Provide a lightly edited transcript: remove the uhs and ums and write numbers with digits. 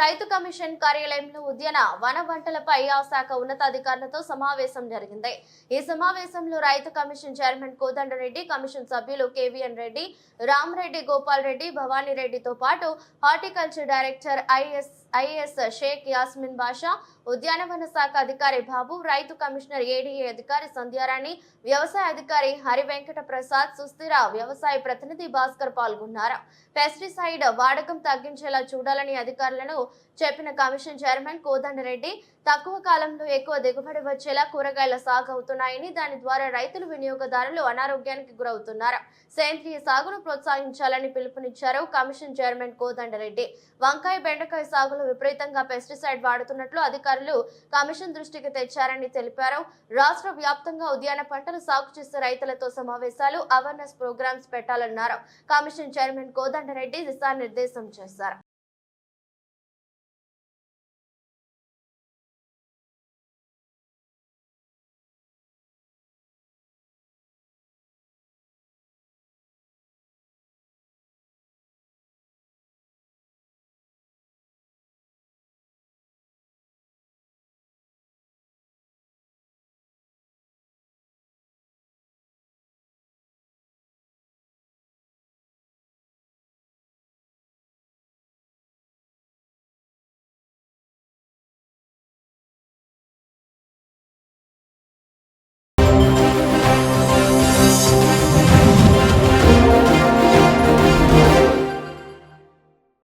రైతు కమిషన్ కార్యాలయంలో ఉద్యాన వన పంటలపై ఆ శాఖ ఉన్నతాధికారులతో సమావేశం జరిగింది. ఈ సమావేశంలో రైతు కమిషన్ చైర్మన్ కోదండరెడ్డి, కమిషన్ సభ్యులు కేవీఎన్ రెడ్డి, రామరెడ్డి, గోపాల్ రెడ్డి, భవానీ రెడ్డితో పాటు horticulture director IAS Sheikh Yasmin Basha, ఉద్యానవన శాఖ అధికారి బాబు, రైతు కమిషనర్ ఏడీఏ అధికారి సంధ్యారాణి, వ్యవసాయ అధికారి హరి వెంకట ప్రసాద్, సుస్థిర వ్యవసాయ ప్రతినిధి భాస్కర్ పాల్గొన్నారు. పెస్టిసైడ్ వాడకం తగ్గించేలా చూడాలని అధికారులను చెప్పిన కమిషన్ చైర్మన్ కోదండరెడ్డి, తక్కువ కాలంలో ఎక్కువ దిగుబడి వచ్చేలా కూరగాయల సాగు అవుతున్నాయని, దాని ద్వారా రైతులు, వినియోగదారులు అనారోగ్యానికి గురవుతున్నారు. సేంద్రియ సాగును ప్రోత్సహించాలని పిలుపునిచ్చారు కమిషన్ చైర్మన్ కోదండరెడ్డి. వంకాయ, బెండకాయ సాగులో విపరీతంగా పెస్టిసైడ్ వాడుతున్నట్లు అధికారులు కమిషన్ దృష్టికి తెచ్చారని తెలిపారు. రాష్ట్ర వ్యాప్తంగా ఉద్యాన పంటలు సాగు చేసే రైతులతో సమావేశాలు, అవేర్నెస్ ప్రోగ్రామ్స్ పెట్టాలన్నారు. కమిషన్ చైర్మన్ కోదండరెడ్డి దిశానిర్దేశం చేశారు.